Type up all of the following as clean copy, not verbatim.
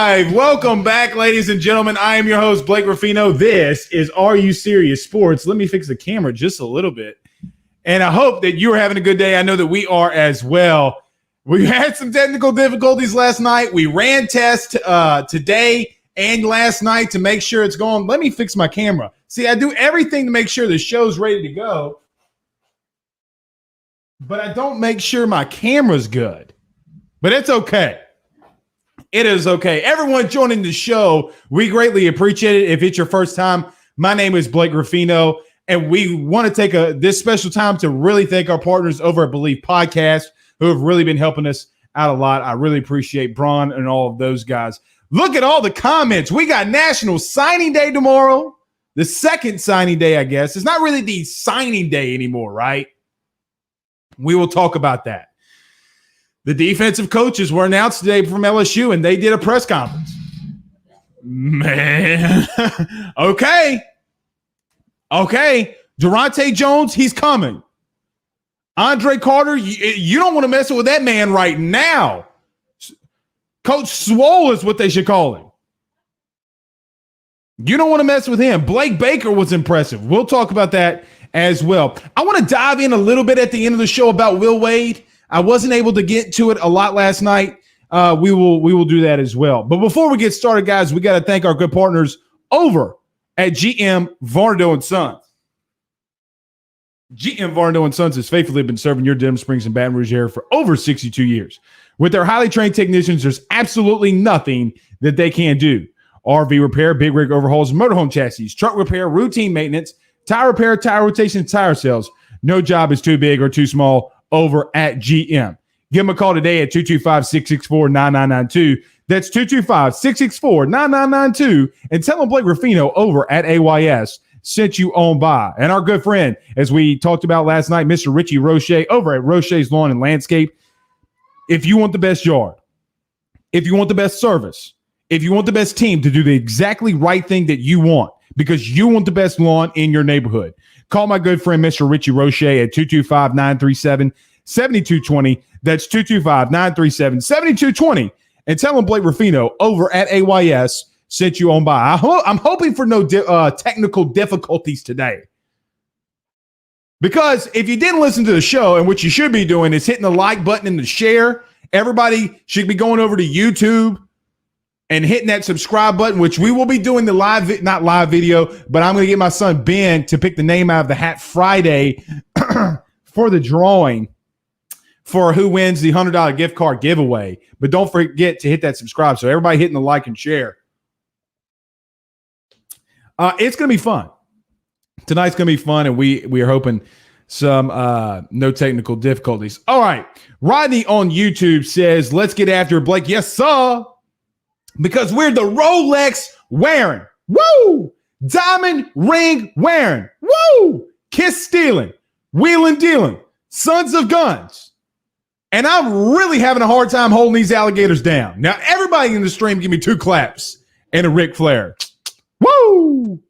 live. Welcome back, ladies and gentlemen. I am your host, Blake Ruffino. This is Are You Serious Sports. Let me fix the camera just a little bit. And I hope that you are having a good day. I know that we are as well. We had some technical difficulties last night. We ran tests today and last night to make sure it's going. Let me fix my camera. See, I do everything to make sure the show's ready to go, but I don't make sure my camera's good. But it's okay. It is okay. Everyone joining the show, we greatly appreciate it. If it's your first time, my name is Blake Ruffino, and we want to take this special time to really thank our partners over at Believe Podcast, who have really been helping us out a lot. I really appreciate Braun and all of those guys. Look at all the comments. We got National Signing Day tomorrow, the second signing day, I guess. It's not really the signing day anymore, right? We will talk about that. The defensive coaches were announced today from LSU, and they did a press conference. Man. Okay. Durante Jones, he's coming. Andre Carter, you don't want to mess with that man right now. Coach Swole is what they should call him. You don't want to mess with him. Blake Baker was impressive. We'll talk about that as well. I want to dive in a little bit at the end of the show about Will Wade. I wasn't able to get to it a lot last night. We will do that as well. But before we get started, guys, we got to thank our good partners over at GM Varnado & Sons. GM Varnado & Sons has faithfully been serving your Denham Springs and Baton Rouge area for over 62 years. With their highly trained technicians, there's absolutely nothing that they can't do. RV repair, big rig overhauls, motorhome chassis, truck repair, routine maintenance, tire repair, tire rotation, tire sales. No job is too big or too small over at GM. Give them a call today at 225-664-9992. That's 225-664-9992. And tell them Blake Ruffino over at AYS sent you on by. And our good friend, as we talked about last night, Mr. Richie Roche over at Roche's Lawn and Landscape. If you want the best yard, if you want the best service, if you want the best team to do the exactly right thing that you want, because you want the best lawn in your neighborhood, call my good friend, Mr. Richie Roche at 225-937-7220. That's 225-937-7220. And tell him Blake Ruffino over at AYS sent you on by. I'm hoping for no technical difficulties today. Because if you didn't listen to the show, and what you should be doing is hitting the like button and the share. Everybody should be going over to YouTube and hitting that subscribe button, which we will be doing the not live video, but I'm going to get my son Ben to pick the name out of the hat Friday for the drawing for who wins the $100 gift card giveaway. But don't forget to hit that subscribe. So everybody hitting the like and share. It's going to be fun. Tonight's going to be fun, and we are hoping some no technical difficulties. All right. Rodney on YouTube says, let's get after it, Blake. Yes, sir. Because we're the Rolex wearing. Woo! Diamond ring wearing. Woo! Kiss stealing. Wheeling dealing. Sons of guns. And I'm really having a hard time holding these alligators down. Now, everybody in the stream give me 2 claps and a Ric Flair. Woo!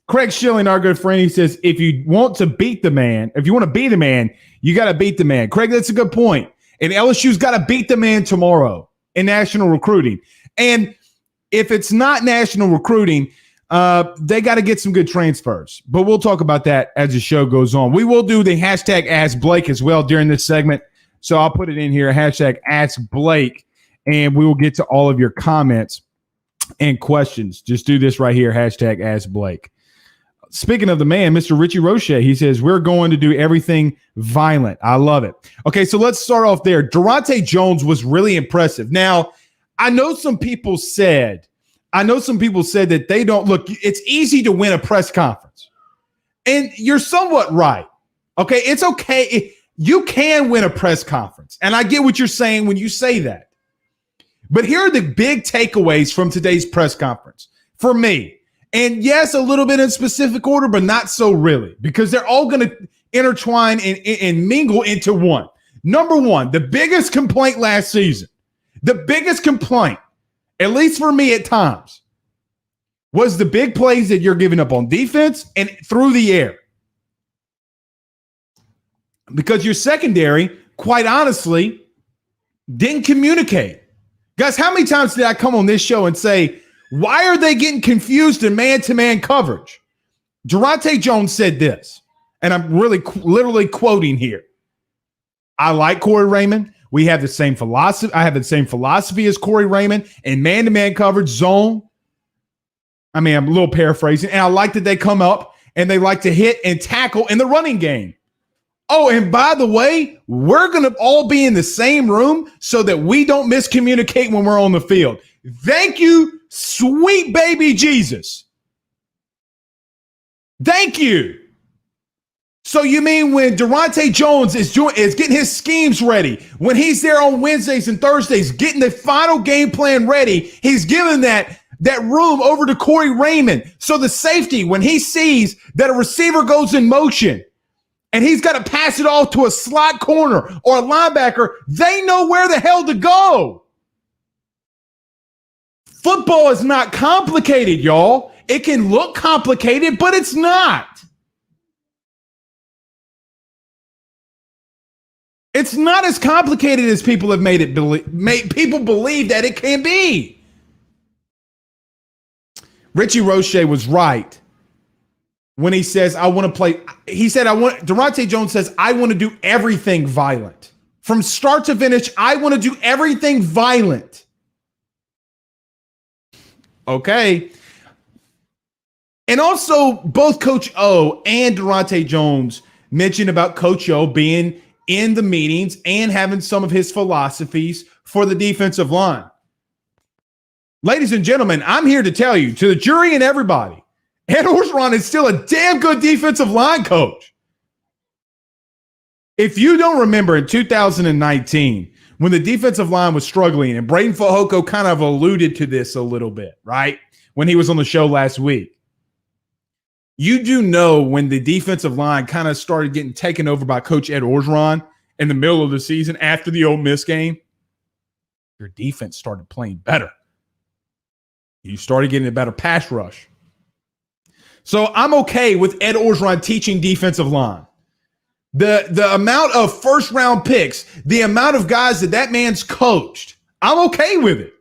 Craig Schilling, our good friend, he says, if you want to beat the man, if you want to be the man, you got to beat the man. Craig, that's a good point. And LSU's got to beat the man tomorrow in national recruiting. And if it's not national recruiting, they got to get some good transfers. But we'll talk about that as the show goes on. We will do the hashtag Ask Blake as well during this segment. So I'll put it in here, hashtag Ask Blake, and we will get to all of your comments and questions. Just do this right here, hashtag Ask Blake. Speaking of the man, Mr. Richie Roche, he says, we're going to do everything violent. I love it. Okay, so let's start off there. Durante Jones was really impressive. Now, I know some people said that they don't look. It's easy to win a press conference, and you're somewhat right. Okay, it's okay. You can win a press conference, and I get what you're saying when you say that. But here are the big takeaways from today's press conference for me. And yes, a little bit in specific order, but not so really, because they're all going to intertwine and mingle into one. Number one, the biggest complaint last season. The biggest complaint, at least for me at times, was the big plays that you're giving up on defense and through the air. Because your secondary, quite honestly, didn't communicate. Guys, how many times did I come on this show and say, why are they getting confused in man-to-man coverage? Durante Jones said this, and I'm really literally quoting here. I like Corey Raymond. We have the same philosophy. I have the same philosophy as Corey Raymond in man-to-man coverage zone. I mean, I'm a little paraphrasing. And I like that they come up and they like to hit and tackle in the running game. Oh, and by the way, we're going to all be in the same room so that we don't miscommunicate when we're on the field. Thank you, sweet baby Jesus. Thank you. So you mean when Durante Jones is getting his schemes ready, when he's there on Wednesdays and Thursdays, getting the final game plan ready, he's giving that room over to Corey Raymond. So the safety, when he sees that a receiver goes in motion and he's got to pass it off to a slot corner or a linebacker, they know where the hell to go. Football is not complicated, y'all. It can look complicated, but it's not. It's not as complicated as people have made people believe that it can be. Richie Roche was right when he says, I want to play. He said, Durante Jones says, I want to do everything violent. From start to finish, I want to do everything violent. Okay. And also, both Coach O and Durante Jones mentioned about Coach O being in the meetings and having some of his philosophies for the defensive line. Ladies and gentlemen, I'm here to tell you, to the jury and everybody, Ed Orgeron is still a damn good defensive line coach. If you don't remember in 2019, when the defensive line was struggling, and Braden Fehoko kind of alluded to this a little bit, right? When he was on the show last week. You do know when the defensive line kind of started getting taken over by Coach Ed Orgeron in the middle of the season after the Ole Miss game, your defense started playing better. You started getting a better pass rush. So I'm okay with Ed Orgeron teaching defensive line. The amount of first-round picks, the amount of guys that man's coached, I'm okay with it.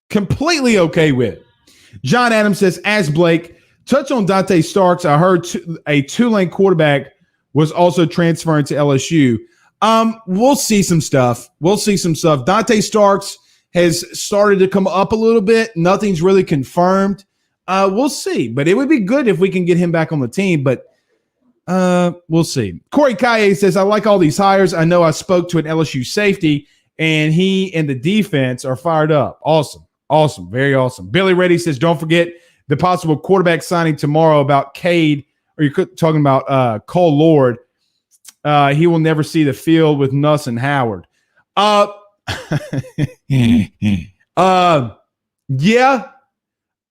Completely okay with it. John Adams says, ask Blake, touch on Dante Starks. I heard a Tulane quarterback was also transferring to LSU. We'll see some stuff. Dante Starks has started to come up a little bit. Nothing's really confirmed. We'll see. But it would be good if we can get him back on the team. But we'll see. Corey Kaye says, I like all these hires. I know I spoke to an LSU safety, and he and the defense are fired up. Awesome. Very awesome. Billy Reddy says, don't forget the possible quarterback signing tomorrow about Cade, or you're talking about Cole Lord. He will never see the field with Nuss and Howard. Yeah,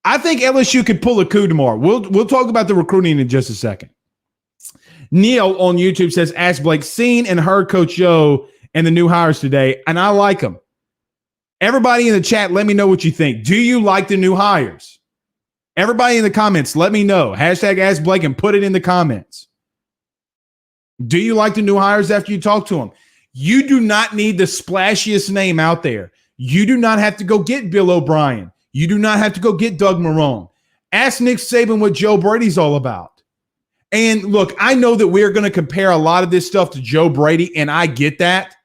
I think LSU could pull a coup tomorrow. We'll talk about the recruiting in just a second. Neil on YouTube says, ask Blake, seen and heard Coach Yo and the new hires today, and I like them. Everybody in the chat, let me know what you think. Do you like the new hires? Everybody in the comments, let me know. Hashtag Ask Blake and put it in the comments. Do you like the new hires after you talk to them? You do not need the splashiest name out there. You do not have to go get Bill O'Brien. You do not have to go get Doug Marrone. Ask Nick Saban what Joe Brady's all about. And look, I know that we're going to compare a lot of this stuff to Joe Brady, and I get that.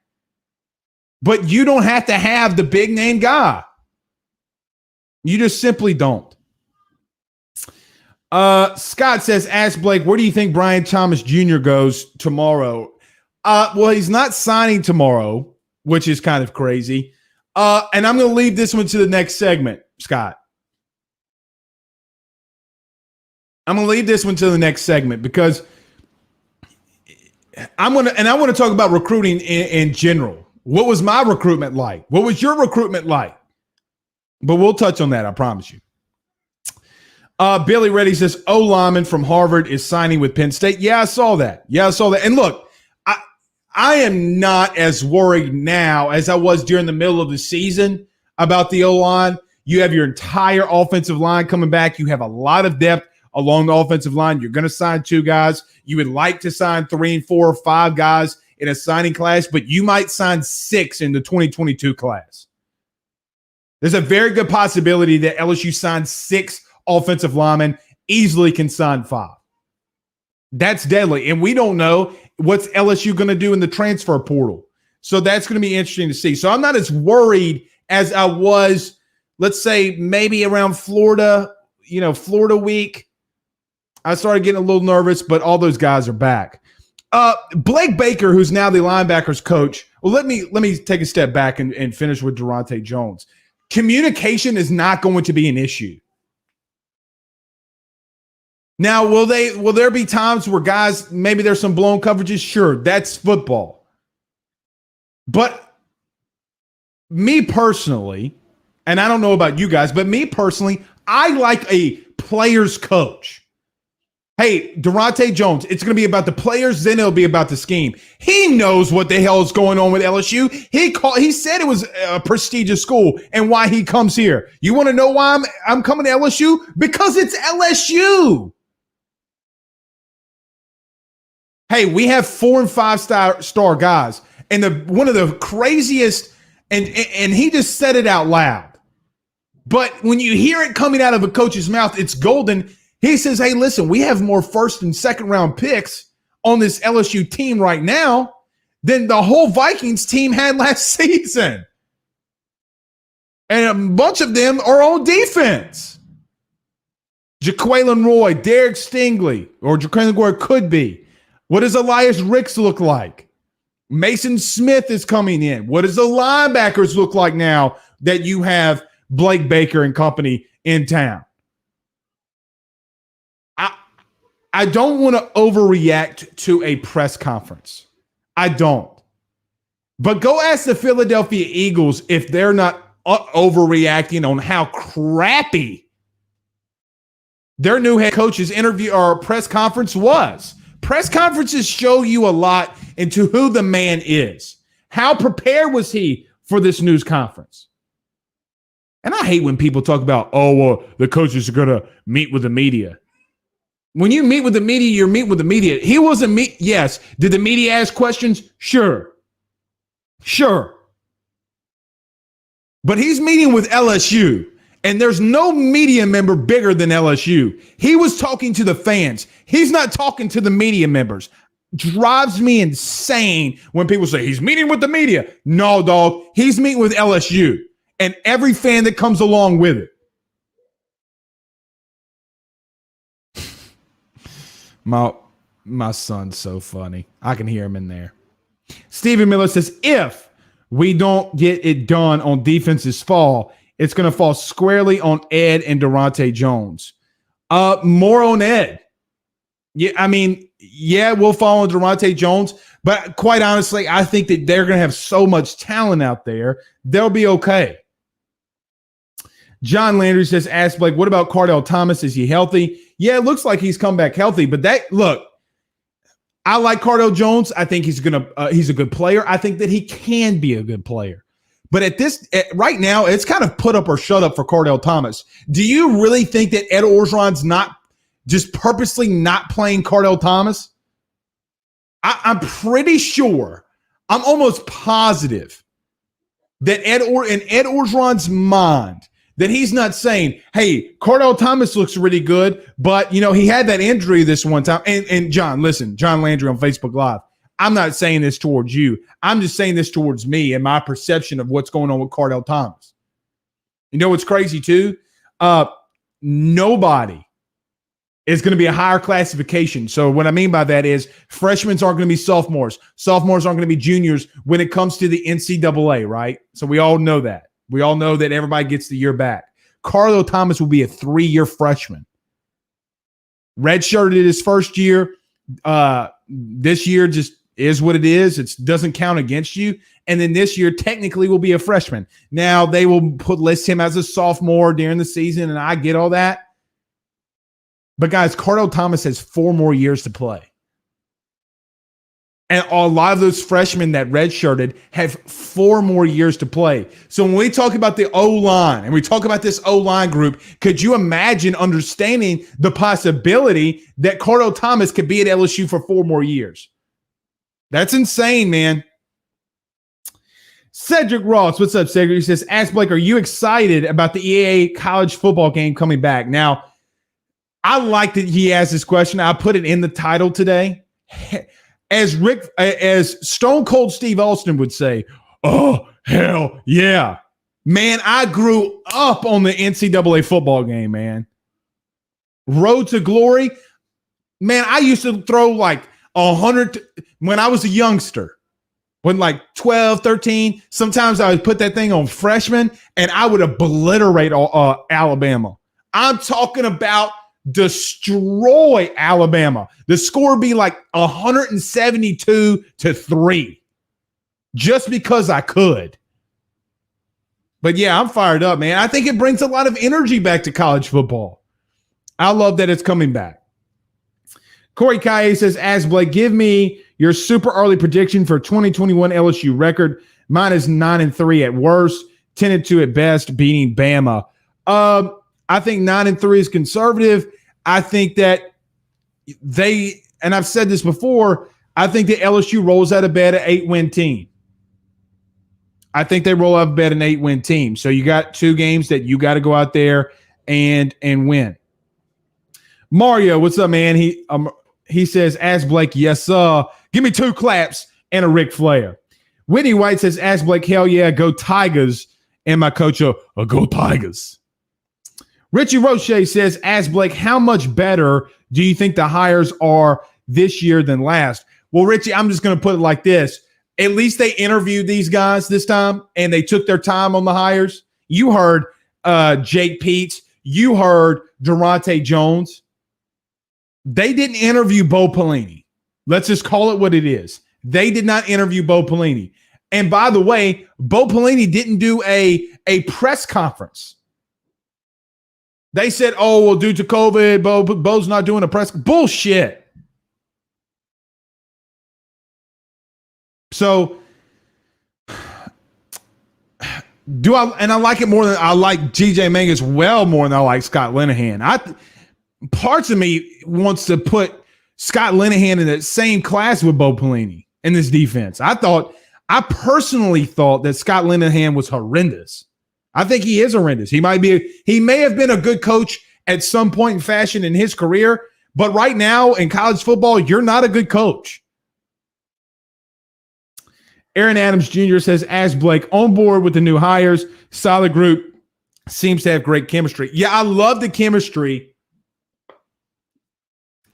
But you don't have to have the big name guy. You just simply don't. Scott says, ask Blake, where do you think Brian Thomas Jr. goes tomorrow? Well, he's not signing tomorrow, which is kind of crazy. And I'm going to leave this one to the next segment, Scott. I'm going to leave this one to the next segment because I want to talk about recruiting in general. What was my recruitment like? What was your recruitment like? But we'll touch on that, I promise you. Billy Reddy says, O-Lineman from Harvard is signing with Penn State. Yeah, I saw that. And look, I am not as worried now as I was during the middle of the season about the O-line. You have your entire offensive line coming back. You have a lot of depth along the offensive line. You're going to sign 2 guys. You would like to sign 3 and 4 or 5 guys in a signing class, but you might sign 6 in the 2022 class. There's a very good possibility that LSU signs 6 offensive linemen, easily can sign 5. That's deadly. And we don't know what's LSU going to do in the transfer portal. So that's going to be interesting to see. So I'm not as worried as I was, let's say, maybe around Florida, Florida week. I started getting a little nervous, but all those guys are back. Blake Baker, who's now the linebackers coach. Well, let me take a step back and finish with Durante Jones. Communication is not going to be an issue. Now, will there be times where guys, maybe there's some blown coverages? Sure, that's football. But me personally, and I don't know about you guys, but me personally, I like a player's coach. Hey, Durante Jones, it's going to be about the players, then it'll be about the scheme. He knows what the hell is going on with LSU. He said it was a prestigious school and why he comes here. You want to know why I'm coming to LSU? Because it's LSU. Hey, we have 4 and 5 star guys, and one of the craziest, and he just said it out loud. But when you hear it coming out of a coach's mouth, it's golden. He says, hey, listen, we have more first and second round picks on this LSU team right now than the whole Vikings team had last season. And a bunch of them are on defense. Jaquelin Roy, Derek Stingley, or Jaquelin Roy could be. What does Elias Ricks look like? Mason Smith is coming in. What does the linebackers look like now that you have Blake Baker and company in town? I don't want to overreact to a press conference. I don't. But go ask the Philadelphia Eagles if they're not overreacting on how crappy their new head coach's interview or press conference was. Press conferences show you a lot into who the man is. How prepared was he for this news conference? And I hate when people talk about, the coaches are going to meet with the media. When you meet with the media, you're meeting with the media. He wasn't yes. Did the media ask questions? Sure. But he's meeting with LSU, and there's no media member bigger than LSU. He was talking to the fans. He's not talking to the media members. Drives me insane when people say he's meeting with the media. No, dog. He's meeting with LSU and every fan that comes along with it. My son's so funny. I can hear him in there. Stephen Miller says, if we don't get it done on defense this fall, it's going to fall squarely on Ed and Durante Jones. More on Ed. We'll fall on Durante Jones, but quite honestly, I think that they're going to have so much talent out there, they'll be okay. John Landry says, ask Blake, what about Cardell Thomas? Is he healthy? Yeah, it looks like he's come back healthy, but I like Cardell Jones. I think he's a good player. I think that he can be a good player. But right now, it's kind of put up or shut up for Cardell Thomas. Do you really think that Ed Orgeron's not just purposely not playing Cardell Thomas? I'm pretty sure, I'm almost positive that in Ed Orgeron's mind, that he's not saying, hey, Cardell Thomas looks really good, but, he had that injury this one time. And John, listen, John Landry on Facebook Live, I'm not saying this towards you. I'm just saying this towards me and my perception of what's going on with Cardell Thomas. You know what's crazy, too? Nobody is going to be a higher classification. So what I mean by that is freshmen aren't going to be sophomores. Sophomores aren't going to be juniors when it comes to the NCAA, right? So we all know that. We all know that everybody gets the year back. Cardell Thomas will be a 3-year freshman. Redshirted his first year. This year just is what it is. It doesn't count against you. And then this year technically will be a freshman. Now they will list him as a sophomore during the season, and I get all that. But guys, Cardell Thomas has 4 more years to play. And a lot of those freshmen that redshirted have 4 more years to play. So when we talk about the O-line and we talk about this O-line group, could you imagine understanding the possibility that Cardell Thomas could be at LSU for 4 more years? That's insane, man. Cedric Ross, what's up, Cedric? He says, ask Blake, are you excited about the EAA college football game coming back? Now, I like that he asked this question. I put it in the title today. As Stone Cold Steve Austin would say, oh, hell yeah. Man, I grew up on the NCAA football game, man. Road to glory. Man, I used to throw like 100 when I was a youngster. When like 12, 13, sometimes I would put that thing on freshman and I would obliterate Alabama. I'm talking about destroy Alabama. The score would be like 172-3 just because I could. But yeah, I'm fired up, man. I think it brings a lot of energy back to college football. I love that it's coming back. Corey Kaye says, ask Blake, give me your super early prediction for 2021 LSU record. Mine is 9-3 at worst, 10-2 at best, beating Bama. I think 9-3 is conservative. I think that and I've said this before, I think that LSU rolls out of bed an 8-win team. I think they roll out of bed an 8-win team. So you got 2 games that you got to go out there and win. Mario, what's up, man? He says, ask Blake, yes, sir. Give me 2 claps and a Ric Flair. Whitney White says, ask Blake, hell yeah, go Tigers. And my coach, go Tigers. Richie Roche says, ask Blake, how much better do you think the hires are this year than last? Well, Richie, I'm just going to put it like this. At least they interviewed these guys this time, and they took their time on the hires. You heard Jake Peets. You heard Durante Jones. They didn't interview Bo Pelini. Let's just call it what it is. They did not interview Bo Pelini. And by the way, Bo Pelini didn't do a press conference. They said, oh, well, due to COVID, Bo's not doing a press. Bullshit. So I like it more than I like GJ Mangus well more than I like Scott Linehan. Parts of me wants to put Scott Linehan in the same class with Bo Pelini in this defense. I personally thought that Scott Linehan was horrendous. I think he is horrendous. He may have been a good coach at some point in fashion in his career, but right now in college football, you're not a good coach. Aaron Adams Jr. says, ask Blake, on board with the new hires, solid group, seems to have great chemistry. Yeah, I love the chemistry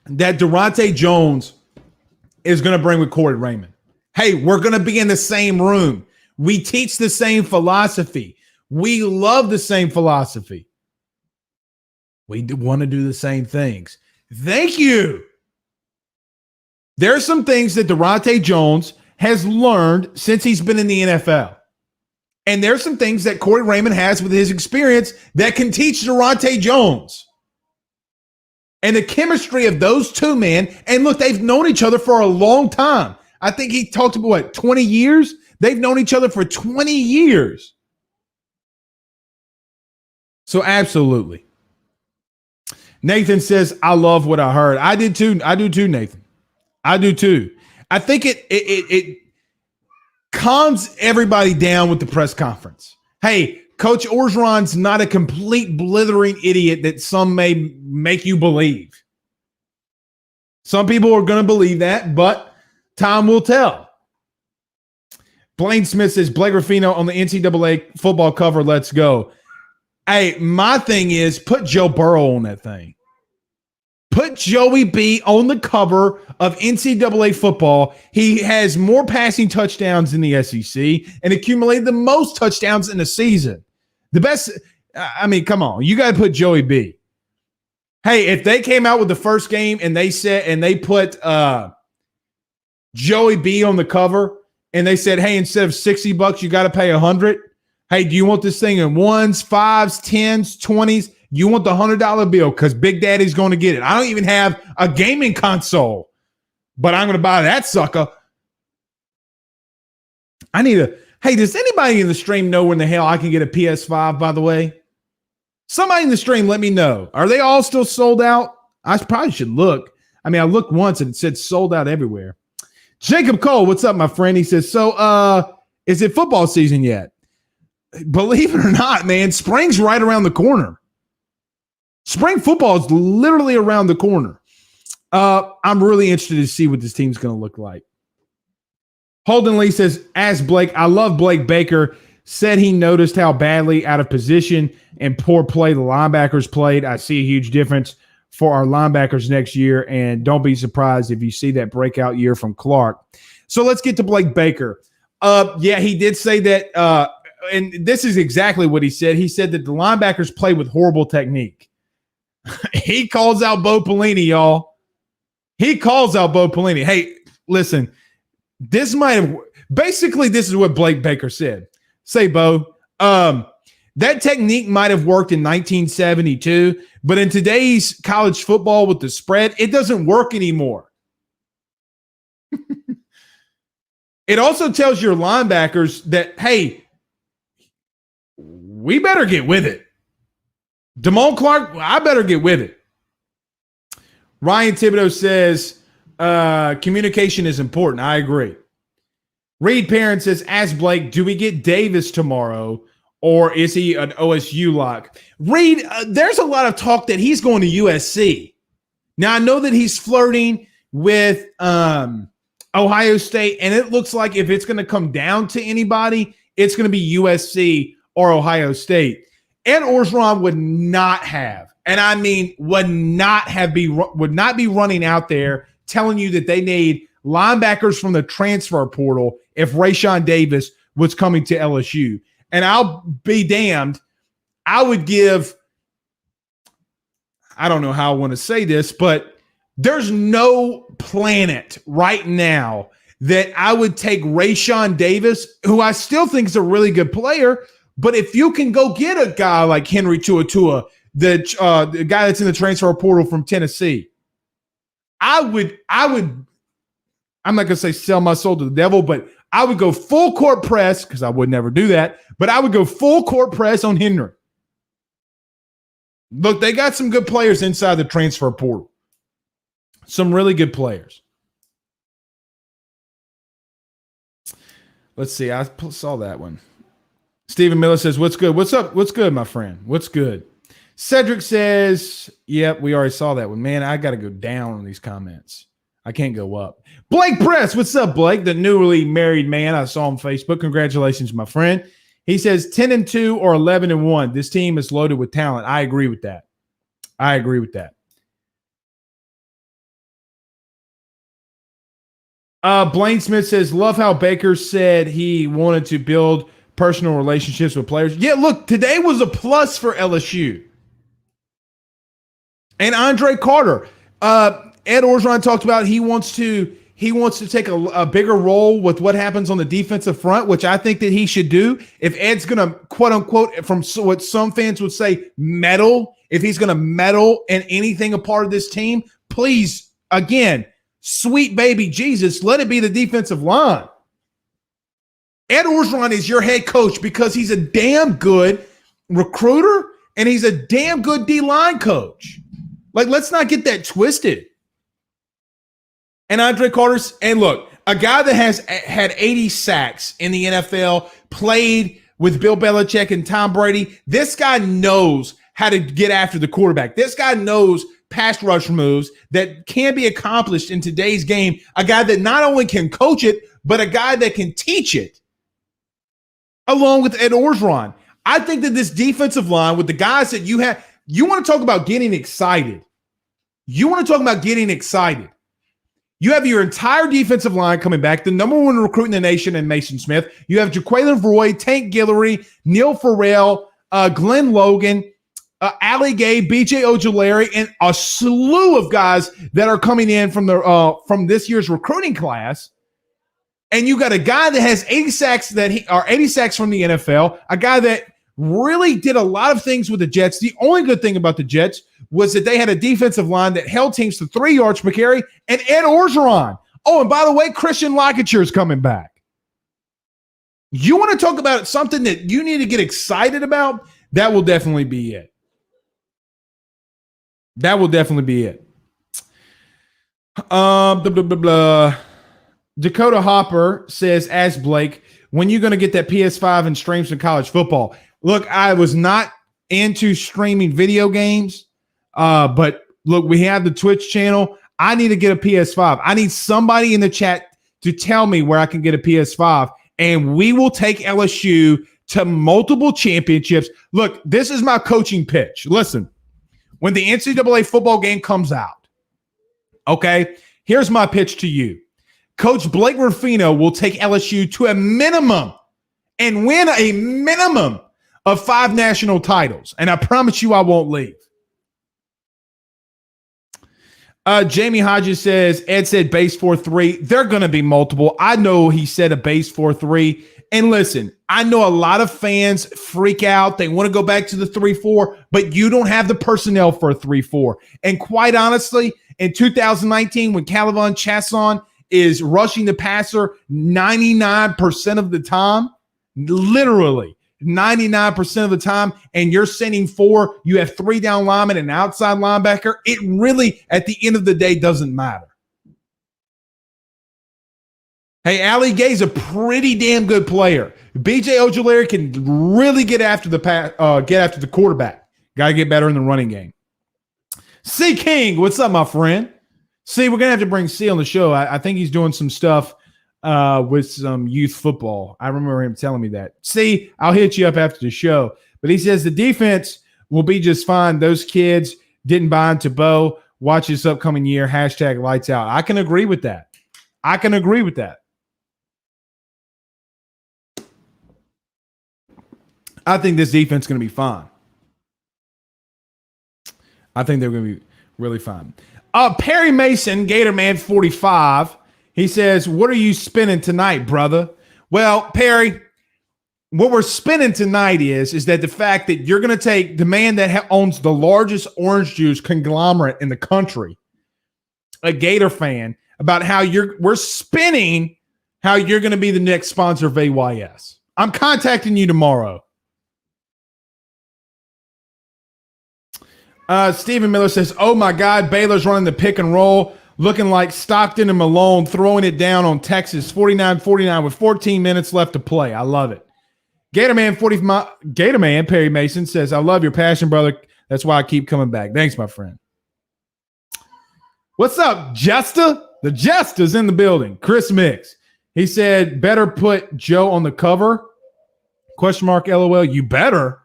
that Durante Jones is going to bring with Corey Raymond. Hey, we're going to be in the same room. We teach the same philosophy. We love the same philosophy. We want to do the same things. Thank you. There are some things that Durante Jones has learned since he's been in the NFL. And there's some things that Corey Raymond has with his experience that can teach Durante Jones. And the chemistry of those two men, and look, they've known each other for a long time. I think he talked about, 20 years? They've known each other for 20 years. So absolutely. Nathan says, I love what I heard. I did too. I do too, Nathan. I do too. I think it calms everybody down with the press conference. Hey, Coach Orgeron's not a complete blithering idiot that some may make you believe. Some people are going to believe that, but time will tell. Blaine Smith says, Blake Ruffino on the NCAA football cover, let's go. Hey, my thing is put Joe Burrow on that thing. Put Joey B on the cover of NCAA football. He has more passing touchdowns in the SEC and accumulated the most touchdowns in the season. The best, I mean, come on. You got to put Joey B. Hey, if they came out with the first game and they put Joey B on the cover and they said, hey, instead of $60, you got to pay $100. Hey, do you want this thing in 1s, 5s, 10s, 20s? You want the $100 bill because Big Daddy's going to get it. I don't even have a gaming console, but I'm going to buy that sucker. Hey, does anybody in the stream know when the hell I can get a PS5, by the way? Somebody in the stream, let me know. Are they all still sold out? I probably should look. I mean, I looked once and it said sold out everywhere. Jacob Cole, what's up, my friend? He says, so Is it football season yet? Believe it or not, man, spring's right around the corner. Spring football is literally around the corner. I'm really interested to see what this team's going to look like. Holden Lee says, ask Blake, I love Blake Baker. Said he noticed how badly out of position and poor play the linebackers played. I see a huge difference for our linebackers next year, and don't be surprised if you see that breakout year from Clark. So let's get to Blake Baker. Yeah, he did say that, and this is exactly what he said. He said that the linebackers play with horrible technique. He calls out Bo Pelini, y'all. He calls out Bo Pelini. Hey, listen, this might have – basically this is what Blake Baker said. Say, Bo, that technique might have worked in 1972, but in today's college football with the spread, it doesn't work anymore. It also tells your linebackers that, hey, we better get with it. Damone Clark, I better get with it. Ryan Thibodeau says communication is important. I agree. Reed Parent says, ask Blake, do we get Davis tomorrow, or is he an OSU lock? Reed, there's a lot of talk that he's going to USC. Now, I know that he's flirting with Ohio State, and it looks like if it's going to come down to anybody, it's going to be USC or Ohio State. Ed Orgeron would not have, and I mean would not be running out there telling you that they need linebackers from the transfer portal if Rayshawn Davis was coming to LSU. And I'll be damned, I would give, I don't know how I want to say this, but there's no planet right now that I would take Rayshawn Davis, who I still think is a really good player, but if you can go get a guy like Henry TuaTua, the guy that's in the transfer portal from Tennessee, I would, I'm not going to say sell my soul to the devil, but I would go full court press, because I would never do that, but I would go full court press on Henry. Look, they got some good players inside the transfer portal. Some really good players. Let's see. I saw that one. Stephen Miller says, what's good? What's up? What's good, my friend? What's good? Cedric says, yep, we already saw that one. Man, I got to go down on these comments. I can't go up. Blake Press, what's up, Blake? The newly married man. I saw on Facebook. Congratulations, my friend. He says 10-2 or 11-1. This team is loaded with talent. I agree with that. I agree with that. Blaine Smith says, love how Baker said he wanted to build personal relationships with players. Yeah, look, today was a plus for LSU. And Andre Carter. Ed Orgeron talked about he wants to take a bigger role with what happens on the defensive front, which I think that he should do. If Ed's going to, quote unquote, from what some fans would say, meddle, if he's going to meddle in anything a part of this team, please, again, sweet baby Jesus, let it be the defensive line. Ed Orgeron is your head coach because he's a damn good recruiter and he's a damn good D-line coach. Like, let's not get that twisted. And Andre Carter's, and look, a guy that has had 80 sacks in the NFL, played with Bill Belichick and Tom Brady, this guy knows how to get after the quarterback. This guy knows pass rush moves that can be accomplished in today's game. A guy that not only can coach it, but a guy that can teach it, along with Ed Orgeron. I think that this defensive line with the guys that you have, you want to talk about getting excited. You want to talk about getting excited. You have your entire defensive line coming back, the number one recruit in the nation in Mason Smith. You have Jaqueline Roy, Tank Guillory, Neil Farrell, Glenn Logan, Ali Gay, BJ Ojulari, and a slew of guys that are coming in from this year's recruiting class. And you got a guy that has 80 sacks 80 sacks from the NFL, a guy that really did a lot of things with the Jets. The only good thing about the Jets was that they had a defensive line that held teams to 3 yards per carry, and Ed Orgeron. Oh, and by the way, Christian Lockett is coming back. You want to talk about something that you need to get excited about? That will definitely be it. That will definitely be it. Dakota Hopper says, ask Blake, when you're going to get that PS5 and stream some college football. Look, I was not into streaming video games, but look, we have the Twitch channel. I need to get a PS5. I need somebody in the chat to tell me where I can get a PS5, and we will take LSU to multiple championships. Look, this is my coaching pitch. Listen, when the NCAA football game comes out, okay, here's my pitch to you. Coach Blake Ruffino will take LSU to a minimum and win a minimum of 5 national titles. And I promise you I won't leave. Jamie Hodges says, Ed said base 4-3. They're going to be multiple. I know he said a base 4-3. And listen, I know a lot of fans freak out. They want to go back to the 3-4, but you don't have the personnel for a 3-4. And quite honestly, in 2019, when Calvin Chasson is rushing the passer 99% of the time, literally 99% of the time, and you're sending 4, you have 3 down linemen and an outside linebacker, it really, at the end of the day, doesn't matter. Hey, Ali Gay's a pretty damn good player. BJ Ojulari can really get after the quarterback. Got to get better in the running game. C King, what's up, my friend? C, we're going to have to bring C on the show. I think he's doing some stuff with some youth football. I remember him telling me that. See, I'll hit you up after the show. But he says the defense will be just fine. Those kids didn't buy into Bo. Watch this upcoming year. # lights out. I can agree with that. I think this defense is going to be fine. I think they're going to be really fine. Perry Mason, Gatorman 45. He says, what are you spinning tonight, brother? Well, Perry, what we're spinning tonight is that the fact that you're going to take the man that owns the largest orange juice conglomerate in the country, a Gator fan, about how we're spinning how you're going to be the next sponsor of AYS. I'm contacting you tomorrow. Stephen Miller says, oh my God, Baylor's running the pick and roll, looking like Stockton and Malone throwing it down on Texas, 49-49 with 14 minutes left to play. I love it. Gatorman Perry Mason says, I love your passion, brother. That's why I keep coming back. Thanks, my friend. What's up, Jester? The Jester's in the building. Chris Mix. He said, better put Joe on the cover. ? LOL. You better.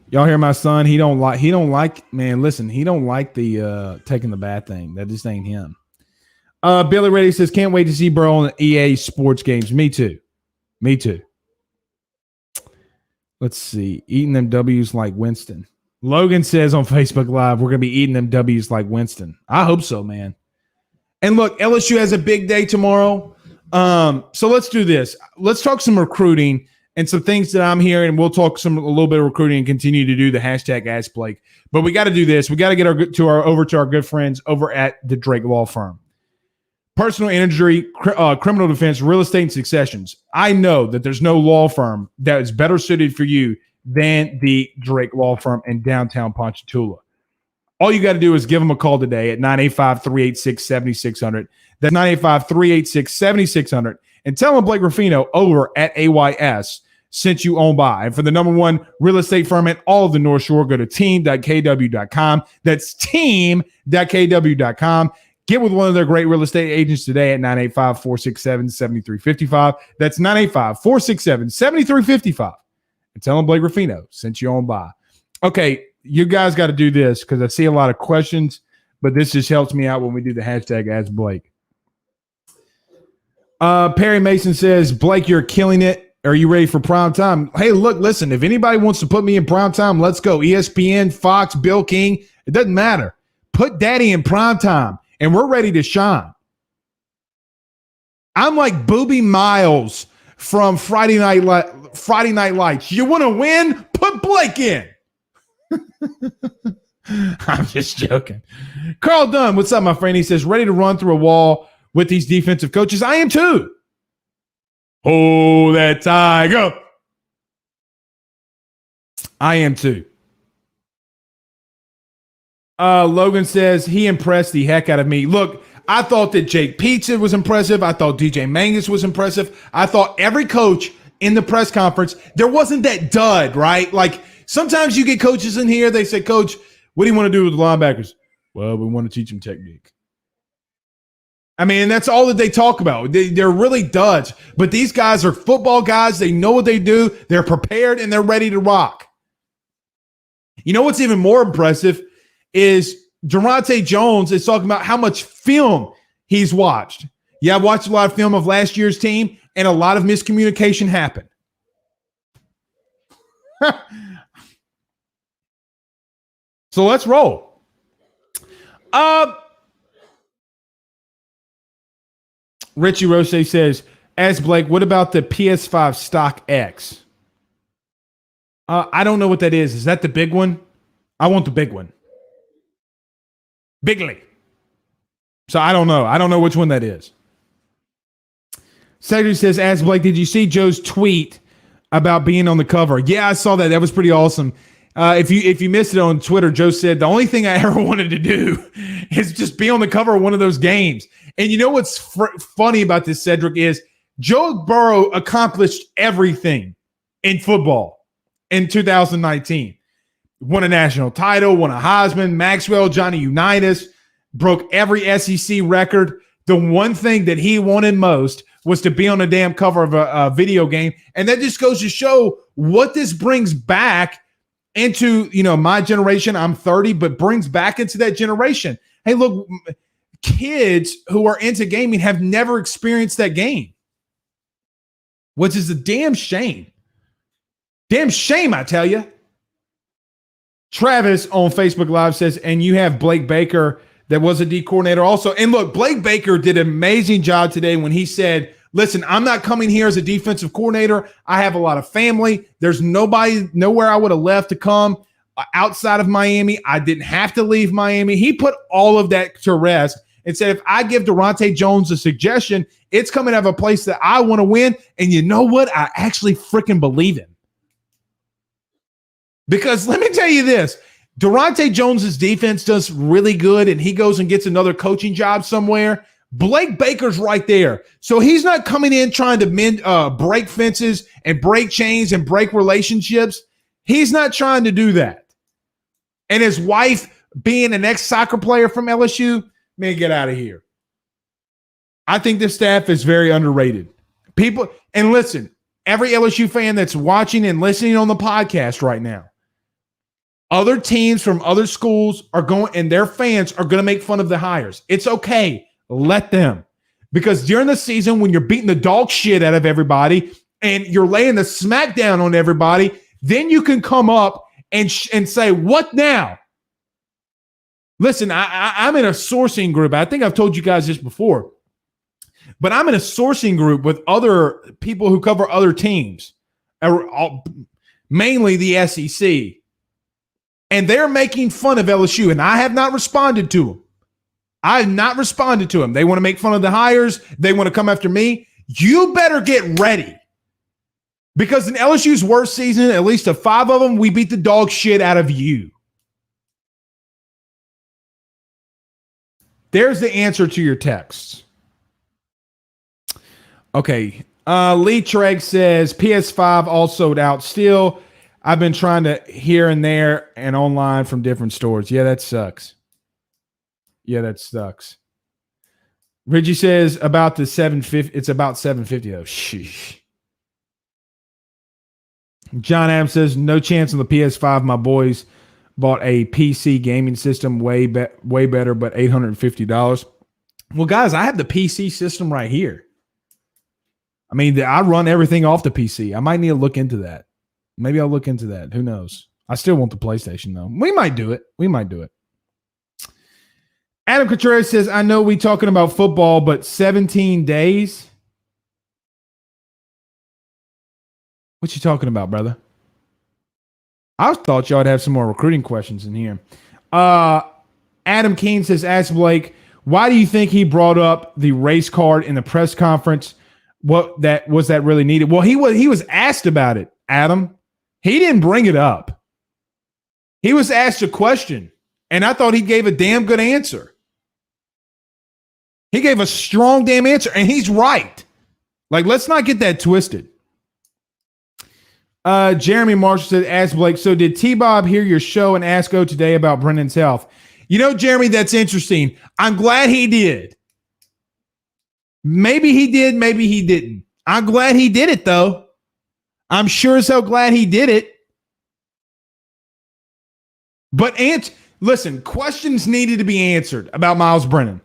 Y'all hear my son? He don't like, man, listen, he don't like the taking the bad thing. That just ain't him. Billy Reddy says, can't wait to see bro on the EA sports games. Me too. Let's see. Eating them W's like Winston. Logan says on Facebook Live, we're going to be eating them W's like Winston. I hope so, man. And look, LSU has a big day tomorrow. So let's do this. Let's talk some recruiting and some things that I'm hearing, and we'll talk a little bit of recruiting and continue to do the #Ask Blake. But we got to do this. We got to get over to our good friends over at the Drake Law Firm. Personal injury, criminal defense, real estate, and successions. I know that there's no law firm that is better suited for you than the Drake Law Firm in downtown Ponchatoula. All you got to do is give them a call today at 985-386-7600. That's 985-386-7600. And tell them Blake Ruffino over at AYS sent you on by. And for the #1 real estate firm at all of the North Shore, go to team.kw.com. That's team.kw.com. Get with one of their great real estate agents today at 985-467-7355. That's 985-467-7355. And tell them Blake Ruffino sent you on by. Okay, you guys got to do this because I see a lot of questions, but this just helps me out when we do the #AskBlake. Perry Mason says, Blake, you're killing it. Are you ready for prime time? Hey, look, listen, if anybody wants to put me in prime time, let's go. ESPN, Fox, Bill King, it doesn't matter. Put daddy in prime time, and we're ready to shine. I'm like Booby Miles from Friday Night Lights. You want to win? Put Blake in. I'm just joking. Carl Dunn, what's up, my friend? He says, ready to run through a wall with these defensive coaches. I am too. Oh, that tiger. I am too. Logan says he impressed the heck out of me. Look, I thought that Jake Pizza was impressive. I thought DJ Mangus was impressive. I thought every coach in the press conference, there wasn't that dud, right? Like sometimes you get coaches in here, they say, Coach, what do you want to do with the linebackers? Well, we want to teach them technique. I mean, that's all that they talk about. They're really duds. But these guys are football guys. They know what they do. They're prepared, and they're ready to rock. You know what's even more impressive is Durante Jones is talking about how much film he's watched. Yeah, I've watched a lot of film of last year's team, and a lot of miscommunication happened. So let's roll. Richie Roche says, ask Blake, what about the PS5 Stock X? I don't know what that is. Is that the big one? I want the big one. Bigly. So I don't know. I don't know which one that is. Secretary says, ask Blake, did you see Joe's tweet about being on the cover? Yeah, I saw that. That was pretty awesome. If you missed it on Twitter, Joe said, the only thing I ever wanted to do is just be on the cover of one of those games. And you know what's funny about this, Cedric, is Joe Burrow accomplished everything in football in 2019. Won a national title, won a Heisman, Maxwell, Johnny Unitas, broke every SEC record. The one thing that he wanted most was to be on a damn cover of a video game. And that just goes to show what this brings back into, my generation. I'm 30, but brings back into that generation. Hey, look, kids who are into gaming have never experienced that game, which is a damn shame. Damn shame, I tell you. Travis on Facebook Live says, and you have Blake Baker that was a D coordinator also. And look, Blake Baker did an amazing job today when he said, listen, I'm not coming here as a defensive coordinator. I have a lot of family. There's nowhere I would have left to come outside of Miami. I didn't have to leave Miami. He put all of that to rest and said, if I give Durante Jones a suggestion, it's coming out of a place that I want to win. And you know what? I actually freaking believe him. Because let me tell you this, Durante Jones's defense does really good and he goes and gets another coaching job somewhere. Blake Baker's right there. So he's not coming in trying to break fences and break chains and break relationships. He's not trying to do that. And his wife being an ex-soccer player from LSU, man, get out of here. I think this staff is very underrated. People, and listen, every LSU fan that's watching and listening on the podcast right now, other teams from other schools are going, and their fans are going to make fun of the hires. It's okay. Let them. Because during the season, when you're beating the dog shit out of everybody and you're laying the smackdown on everybody, then you can come up and say, what now? Listen, I'm in a sourcing group. I think I've told you guys this before. But I'm in a sourcing group with other people who cover other teams, mainly the SEC. And they're making fun of LSU, and I have not responded to them. I have not responded to them. They want to make fun of the hires. They want to come after me. You better get ready. Because in LSU's worst season, at least of 5 of them, we beat the dog shit out of you. There's the answer to your texts. Okay. Lee Treg says, PS5 all sold out still. I've been trying to here and there and online from different stores. Yeah, that sucks. Reggie says about the 750. It's about 750 though. Sheesh. John Adams says no chance on the PS5. My boys bought a PC gaming system way better, but $850. Well, guys, I have the PC system right here. I mean, I run everything off the PC. I might need to look into that. Maybe I'll look into that. Who knows? I still want the PlayStation, though. We might do it. Adam Contreras says, I know we talking about football, but 17 days? What you talking about, brother? I thought y'all would have some more recruiting questions in here. Adam Keene says, ask Blake, why do you think he brought up the race card in the press conference? Was that really needed? Well, he was asked about it, Adam. He didn't bring it up. He was asked a question, and I thought he gave a damn good answer. He gave a strong damn answer, and he's right. Like, let's not get that twisted. Jeremy Marshall said, ask Blake, so did T-Bob hear your show and ask O today about Brendan's health? You know, Jeremy, that's interesting. I'm glad he did. Maybe he did, maybe he didn't. I'm glad he did it, though. I'm sure as hell glad he did it. But listen, questions needed to be answered about Miles Brennan.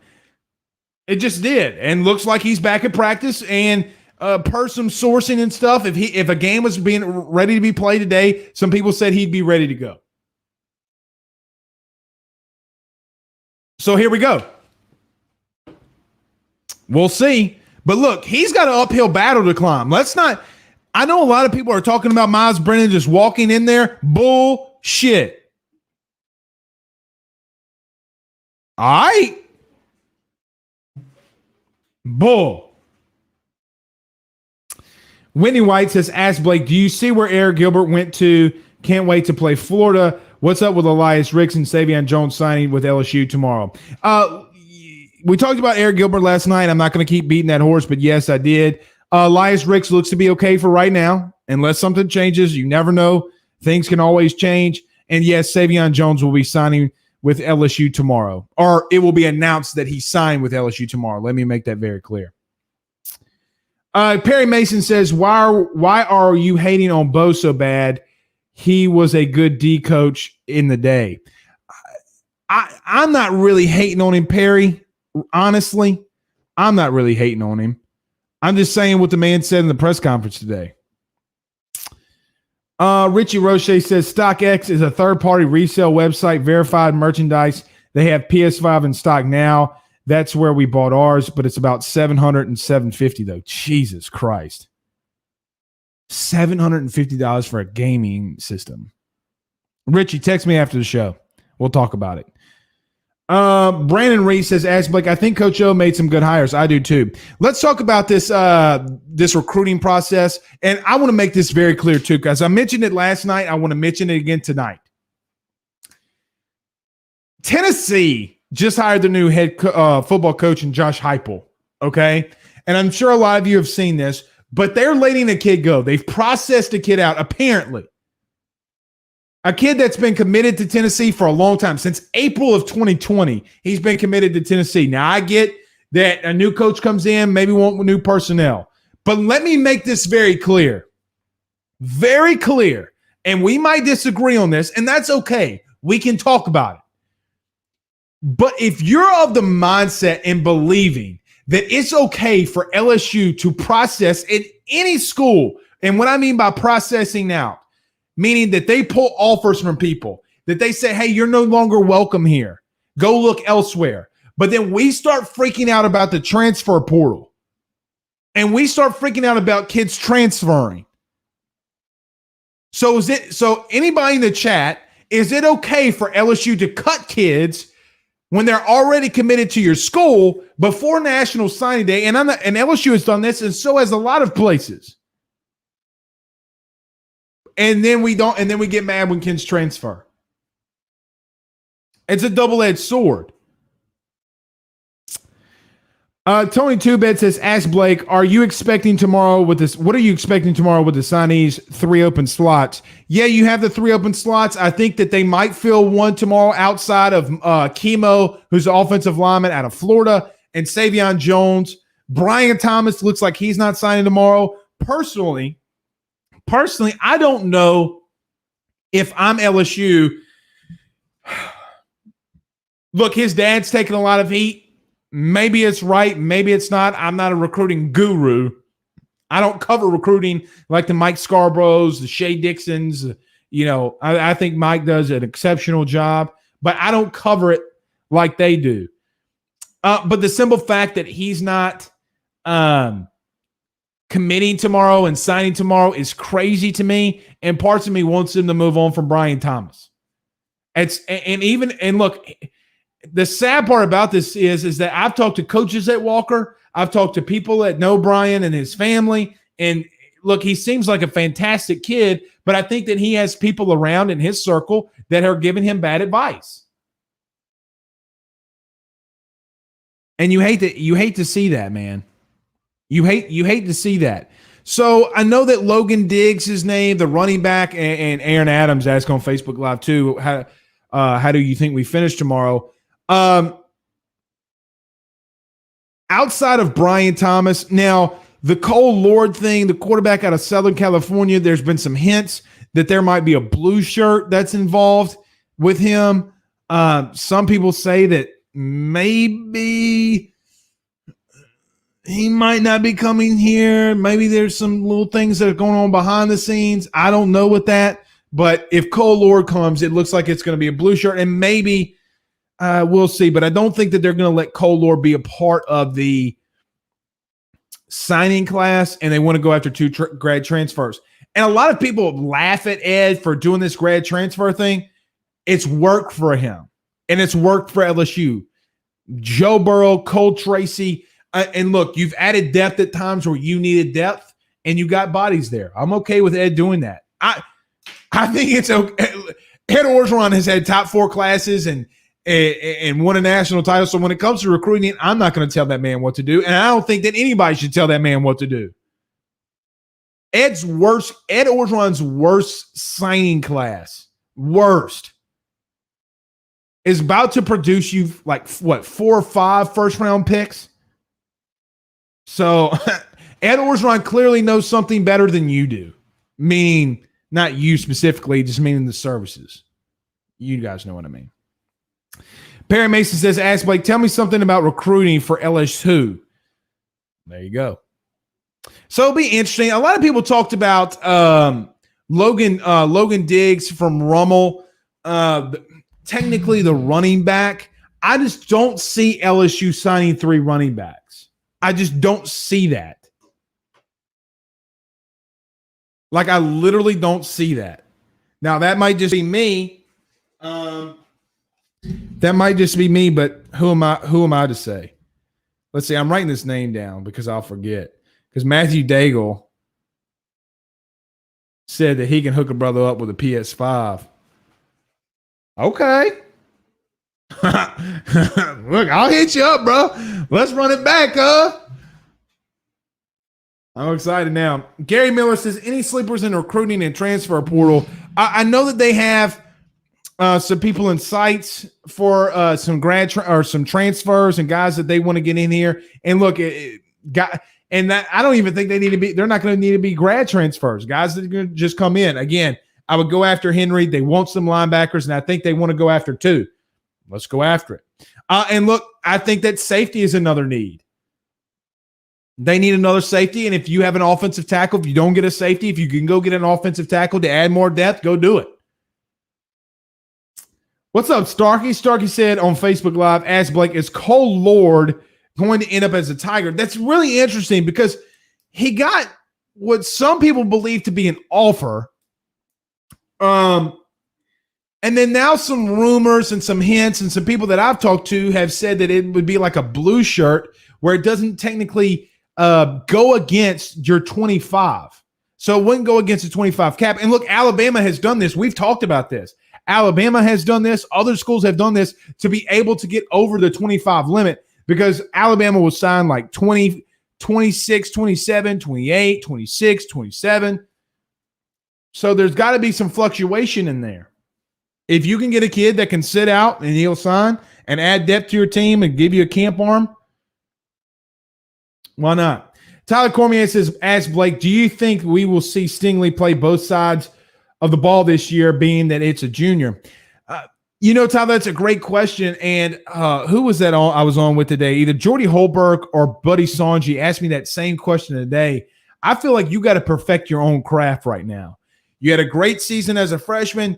It just did. And looks like he's back at practice. And per some sourcing and stuff, if a game was being ready to be played today, some people said he'd be ready to go. So here we go. We'll see. But look, he's got an uphill battle to climb. I know a lot of people are talking about Miles Brennan just walking in there. Bullshit. All right. Bull. Whitney White says, ask Blake, do you see where Eric Gilbert went to? Can't wait to play Florida. What's up with Elias Ricks and Savion Jones signing with LSU tomorrow? We talked about Eric Gilbert last night. I'm not going to keep beating that horse, but yes, I did. Elias Ricks looks to be okay for right now. Unless something changes, you never know. Things can always change. And yes, Savion Jones will be signing with LSU tomorrow. Or it will be announced that he signed with LSU tomorrow. Let me make that very clear. Perry Mason says, why are you hating on Bo so bad? He was a good D coach in the day. I'm not really hating on him, Perry. Honestly, I'm not really hating on him. I'm just saying what the man said in the press conference today. Richie Roche says, StockX is a third-party resale website, verified merchandise. They have PS5 in stock now. That's where we bought ours, but it's about $700 and $750 though. Jesus Christ. $750 for a gaming system. Richie, text me after the show. We'll talk about it. Brandon Reed says, ask Blake, I think Coach O made some good hires. I do too. Let's talk about this recruiting process. And I want to make this very clear too, because I mentioned it last night. I want to mention it again tonight. Tennessee just hired the new head football coach in Josh Heupel, okay? And I'm sure a lot of you have seen this, but they're letting a kid go. They've processed a kid out, apparently. A kid that's been committed to Tennessee for a long time. Since April of 2020, he's been committed to Tennessee. Now, I get that a new coach comes in, maybe want new personnel. But let me make this very clear. Very clear. And we might disagree on this, and that's okay. We can talk about it. But if you're of the mindset and believing that it's okay for LSU to process in any school, and what I mean by processing out, meaning that they pull offers from people, that they say, hey, you're no longer welcome here. Go look elsewhere. But then we start freaking out about the transfer portal, and we start freaking out about kids transferring. So anybody in the chat, is it okay for LSU to cut kids when they're already committed to your school before National Signing Day? And LSU has done this, and so has a lot of places. And then we get mad when kids transfer. It's a double-edged sword. Tony Tubed says, ask Blake, are you expecting tomorrow with this? What are you expecting tomorrow with the signees? 3 open slots. Yeah, you have the 3 open slots. I think that they might fill one tomorrow outside of Chemo, who's the offensive lineman out of Florida, and Savion Jones. Brian Thomas looks like he's not signing tomorrow. Personally, I don't know if I'm LSU. Look, his dad's taking a lot of heat. Maybe it's right. Maybe it's not. I'm not a recruiting guru. I don't cover recruiting like the Mike Scarboroughs, the Shea Dixons. I think Mike does an exceptional job, but I don't cover it like they do. But the simple fact that he's not committing tomorrow and signing tomorrow is crazy to me. And parts of me wants him to move on from Brian Thomas. Look, the sad part about this is that I've talked to coaches at Walker. I've talked to people that know Brian and his family. And look, he seems like a fantastic kid, but I think that he has people around in his circle that are giving him bad advice. And you hate to see that, man. You hate to see that. So I know that Logan Diggs, his name, the running back, and Aaron Adams asked on Facebook Live too. How do you think we finish tomorrow? Outside of Brian Thomas, now the Cole Lord thing, the quarterback out of Southern California, there's been some hints that there might be a blue shirt that's involved with him. Some people say that maybe he might not be coming here. Maybe there's some little things that are going on behind the scenes. I don't know what that, but if Cole Lord comes, it looks like it's going to be a blue shirt, and maybe we'll see. But I don't think that they're going to let Cole Lord be a part of the signing class, and they want to go after two grad transfers. And a lot of people laugh at Ed for doing this grad transfer thing. It's worked for him, and it's worked for LSU. Joe Burrow, Cole Tracy, and look, you've added depth at times where you needed depth, and you got bodies there. I'm okay with Ed doing that. I think it's okay. Ed Orgeron has had top 4 classes and won a national title. So when it comes to recruiting, I'm not going to tell that man what to do, and I don't think that anybody should tell that man what to do. Ed Orgeron's worst signing class, is about to produce you like what, 4 or 5 first-round picks. So Ed Orgeron clearly knows something better than you do. Meaning, not you specifically, just meaning the services. You guys know what I mean. Perry Mason says, ask Blake, tell me something about recruiting for LSU. There you go. So it'll be interesting. A lot of people talked about Logan Diggs from Rummel, technically the running back. I just don't see LSU signing 3 running backs. I just don't see that. Like, I literally don't see that. Now, that might just be me. But who am I to say? Let's see. I'm writing this name down because I'll forget. Because Matthew Daigle said that he can hook a brother up with a PS5. Okay. Look, I'll hit you up, bro. Let's run it back, I'm excited now. Gary Miller says, any sleepers in recruiting and transfer portal? I know that they have some people in sights for some some transfers and guys that they want to get in here. And look, I don't even think they're not going to need to be grad transfers. Guys that are going to just come in. Again, I would go after Henry. They want some linebackers, and I think they want to go after 2. Let's go after it. And look, I think that safety is another need. They need another safety, and if you have an offensive tackle, if you don't get a safety, if you can go get an offensive tackle to add more depth, go do it. What's up, Starkey? Starkey said on Facebook Live, ask Blake, is Cole Lord going to end up as a Tiger? That's really interesting because he got what some people believe to be an offer. And then now some rumors and some hints and some people that I've talked to have said that it would be like a blue shirt where it doesn't technically go against your 25. So it wouldn't go against the 25 cap. And look, Alabama has done this. We've talked about this. Alabama has done this. Other schools have done this to be able to get over the 25 limit because Alabama will sign like 20, 26, 27, 28, 26, 27. So there's got to be some fluctuation in there. If you can get a kid that can sit out and he'll sign and add depth to your team and give you a camp arm, why not? Tyler Cormier says, ask Blake, do you think we will see Stingley play both sides of the ball this year, being that it's a junior? Tyler, that's a great question. And who was that I was on with today? Either Jordy Holberg or Buddy Sanji asked me that same question today. I feel like you got to perfect your own craft right now. You had a great season as a freshman.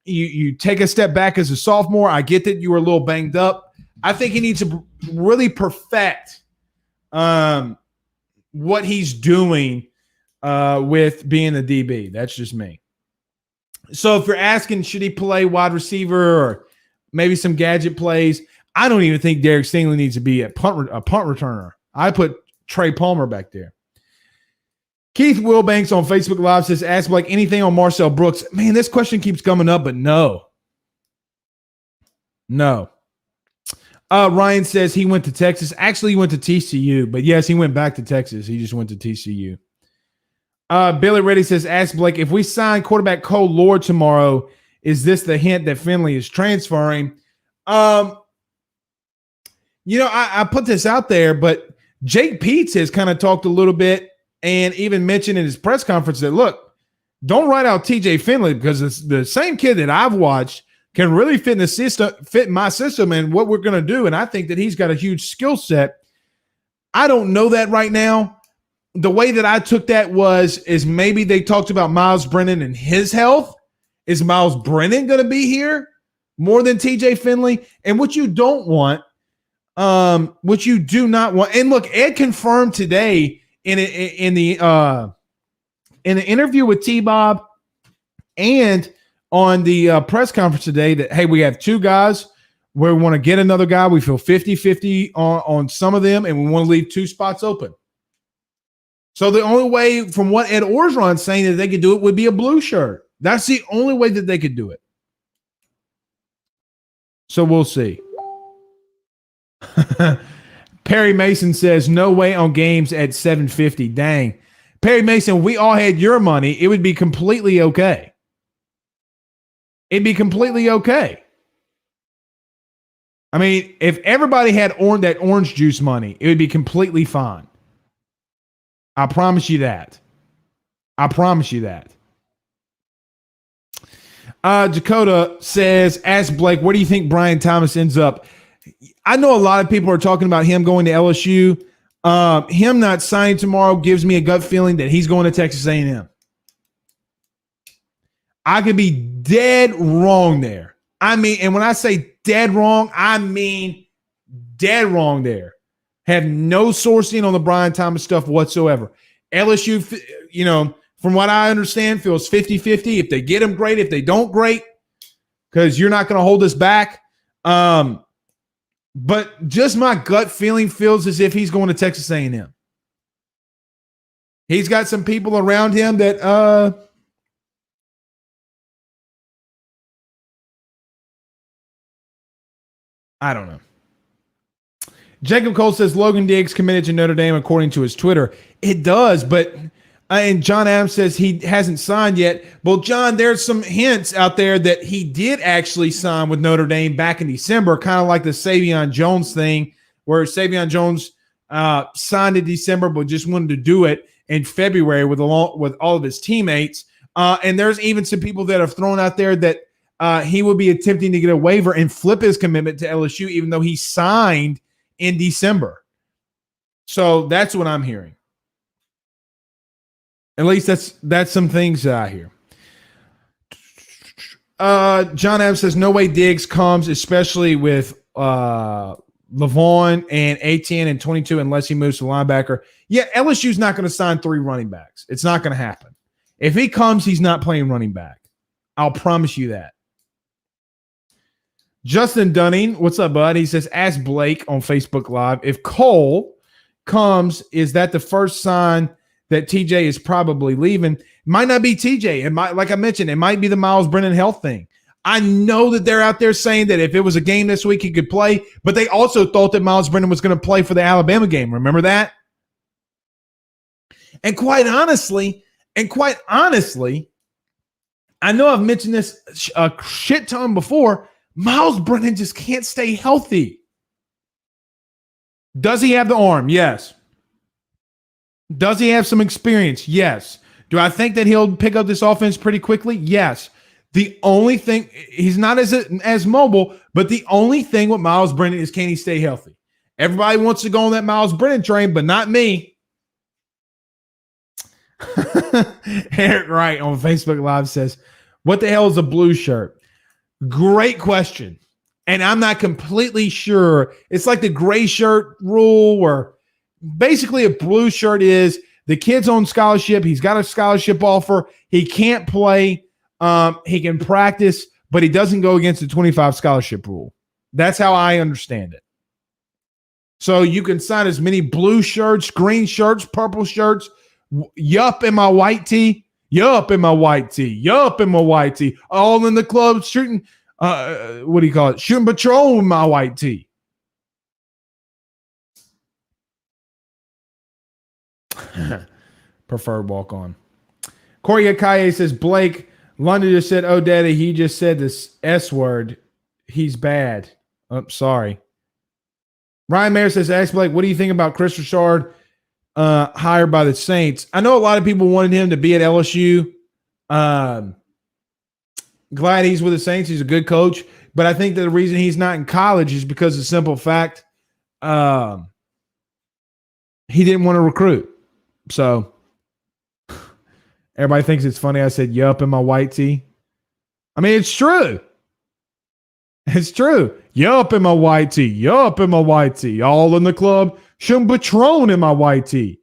You take a step back as a sophomore. I get that you were a little banged up. I think he needs to really perfect what he's doing with being a DB. That's just me. So if you're asking, should he play wide receiver or maybe some gadget plays, I don't even think Derek Stingley needs to be a punt returner. I put Trey Palmer back there. Keith Wilbanks on Facebook Live says, ask Blake anything on Marcel Brooks. Man, this question keeps coming up, but no. Ryan says he went to Texas. Actually, he went to TCU, but yes, he went back to Texas. He just went to TCU. Billy Reddy says, ask Blake, if we sign quarterback Cole Lord tomorrow, is this the hint that Finley is transferring? I put this out there, but Jake Peets has kind of talked a little bit and even mentioned in his press conference that, look, don't write out TJ Finley because it's the same kid that I've watched can really fit in my system and what we're going to do. And I think that he's got a huge skill set. I don't know that right now. The way that I took that is maybe they talked about Miles Brennan and his health. Is Miles Brennan going to be here more than TJ Finley? And what you don't want, what you do not want, and look, Ed confirmed today in the interview with T-Bob and on the press conference today that, hey, we have two guys where we want to get another guy. We feel 50-50 on some of them, and we want to leave two spots open. So the only way, from what Ed Orgeron's saying, that they could do it would be a blue shirt. That's the only way that they could do it. So we'll see. Perry Mason says, no way on games at 750. Dang. Perry Mason, we all had your money. It would be completely okay. It'd be completely okay. I mean, if everybody had that orange juice money, it would be completely fine. I promise you that. I promise you that. Dakota says, ask Blake, where do you think Brian Thomas ends up? I know a lot of people are talking about him going to LSU. Him not signing tomorrow gives me a gut feeling that he's going to Texas A&M. I could be dead wrong there. I mean, and when I say dead wrong, I mean dead wrong there. Have no sourcing on the Brian Thomas stuff whatsoever. LSU, from what I understand, feels 50-50. If they get him, great. If they don't, great, because you're not going to hold us back. But just my gut feeling feels as if he's going to Texas A&M. He's got some people around him that I don't know. Jacob Cole says Logan Diggs committed to Notre Dame according to his Twitter. It does, but and John Adams says he hasn't signed yet. Well, John, there's some hints out there that he did actually sign with Notre Dame back in December, kind of like the Savion Jones thing, where Savion Jones signed in December but just wanted to do it in February with all of his teammates. And there's even some people that have thrown out there that he will be attempting to get a waiver and flip his commitment to LSU, even though he signed in December. So that's what I'm hearing. At least that's some things that I hear. John Adams says, no way Diggs comes, especially with LaVaughn and Etienne and 22 unless he moves to linebacker. Yeah, LSU's not going to sign 3 running backs. It's not going to happen. If he comes, he's not playing running back. I'll promise you that. Justin Dunning, what's up, bud? He says, ask Blake on Facebook Live, if Cole comes, is that the first sign that TJ is probably leaving? It might not be TJ. It might, like I mentioned, it might be the Miles Brennan health thing. I know that they're out there saying that if it was a game this week, he could play, but they also thought that Miles Brennan was going to play for the Alabama game. Remember that? And quite honestly, I know I've mentioned this a shit ton before. Miles Brennan just can't stay healthy. Does he have the arm? Yes. Does he have some experience? Yes. Do I think that he'll pick up this offense pretty quickly? Yes. The only thing, he's not as mobile, but the only thing with Miles Brennan is, can he stay healthy? Everybody wants to go on that Miles Brennan train, but not me. Eric Wright on Facebook Live says, what the hell is a blue shirt? Great question. And I'm not completely sure. It's like the gray shirt rule, where basically a blue shirt is the kid's on scholarship. He's got a scholarship offer. He can't play. He can practice, but he doesn't go against the 25 scholarship rule. That's how I understand it. So you can sign as many blue shirts, green shirts, purple shirts. Yup in my white tee. Yup in my white tee. Yup in my white tee. All in the club shooting, what do you call it? Shooting patrol in my white tee. Preferred walk-on. Corey Akaye says, Blake, London just said, oh, daddy, he just said this S word. He's bad. Oh, sorry. Ryan Mayer says, ask Blake, what do you think about Chris Richard hired by the Saints? I know a lot of people wanted him to be at LSU. Glad he's with the Saints. He's a good coach. But I think that the reason he's not in college is because of the simple fact he didn't want to recruit. So everybody thinks it's funny I said yup in my white tee. I mean, it's true. It's true. Yup in my white tee. Yup in my white tee. All in the club. Some Patron in my white tee.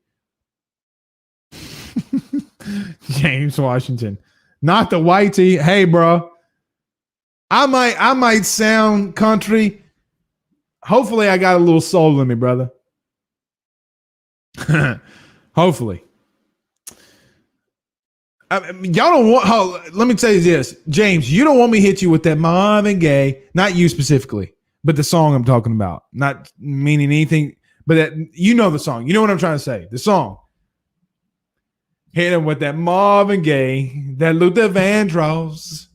James Washington. Not the white tee. Hey, bro. I might sound country. Hopefully I got a little soul in me, brother. Hopefully. Y'all don't want. Let me tell you this, James. You don't want me to hit you with that Marvin Gaye, not you specifically, but the song I'm talking about. Not meaning anything, but that you know the song. You know what I'm trying to say. The song. Hit him with that Marvin Gaye, that Luther Vandross.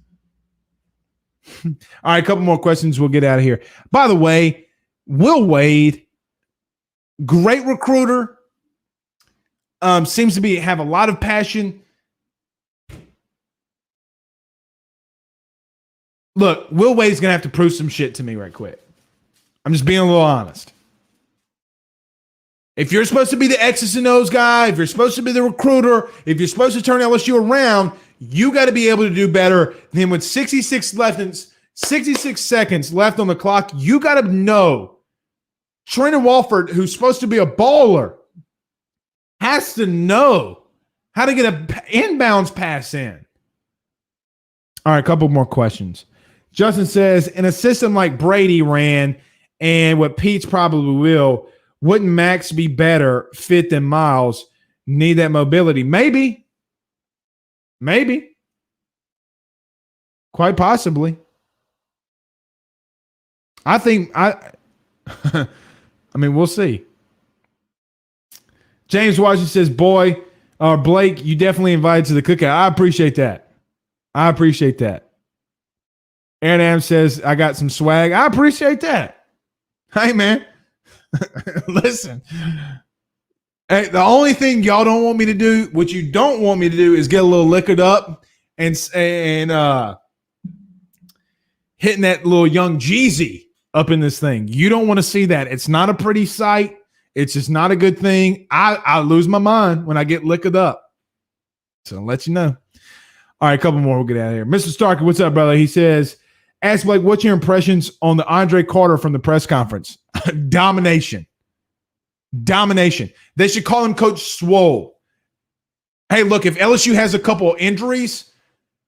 All right, a couple more questions. We'll get out of here. By the way, Will Wade, great recruiter. Seems to have a lot of passion. Look, Will Wade's going to have to prove some shit to me right quick. I'm just being a little honest. If you're supposed to be the X's and O's guy, if you're supposed to be the recruiter, if you're supposed to turn LSU around, you got to be able to do better than with 66 seconds left on the clock. You got to know Trina Walford, who's supposed to be a baller, has to know how to get an inbounds pass in. All right, a couple more questions. Justin says, in a system like Brady ran and what Pete's probably will, wouldn't Max be better fit than Miles? Need that mobility? Maybe. Quite possibly. I think I mean, we'll see. James Washington says, boy, Blake, you definitely invited to the cookout. I appreciate that. Aaron Adams says, I got some swag. I appreciate that. Hey, man. Listen. Hey, the only thing y'all don't want me to do, what you don't want me to do is get a little liquored up and hitting that little young Jeezy up in this thing. You don't want to see that. It's not a pretty sight. It's just not a good thing. I lose my mind when I get liquored up. So I'll let you know. All right, a couple more. We'll get out of here. Mr. Stark, what's up, brother? He says, ask Blake, what's your impressions on the Andre Carter from the press conference? Domination. They should call him Coach Swole. Hey, look, if LSU has a couple of injuries,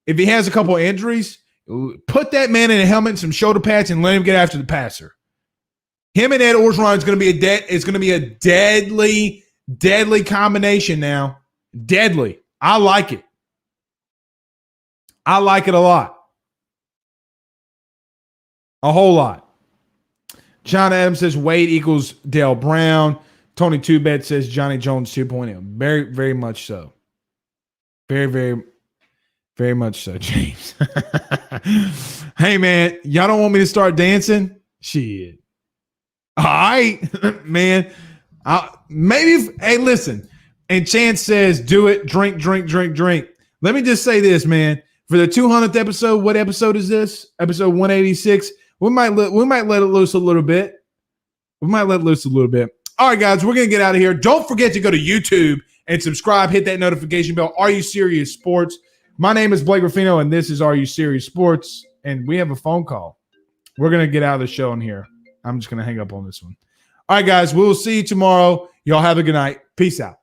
put that man in a helmet and some shoulder pads and let him get after the passer. Him and Ed Orgeron is going to be a deadly combination now. Deadly. I like it. I like it a lot. A whole lot. John Adams says Wade equals Dale Brown. Tony Tubet says Johnny Jones 2.0. Very, very much so. Very, very, very much so, James. Hey, man, y'all don't want me to start dancing? Shit. All right, man. Hey, listen. And Chance says, do it. Drink. Let me just say this, man. For the 200th episode, what episode is this? Episode 186. We might let it loose a little bit. All right, guys, we're going to get out of here. Don't forget to go to YouTube and subscribe. Hit that notification bell. Are You Serious Sports? My name is Blake Ruffino, and this is Are You Serious Sports? And we have a phone call. We're going to get out of the show in here. I'm just going to hang up on this one. All right, guys, we'll see you tomorrow. Y'all have a good night. Peace out.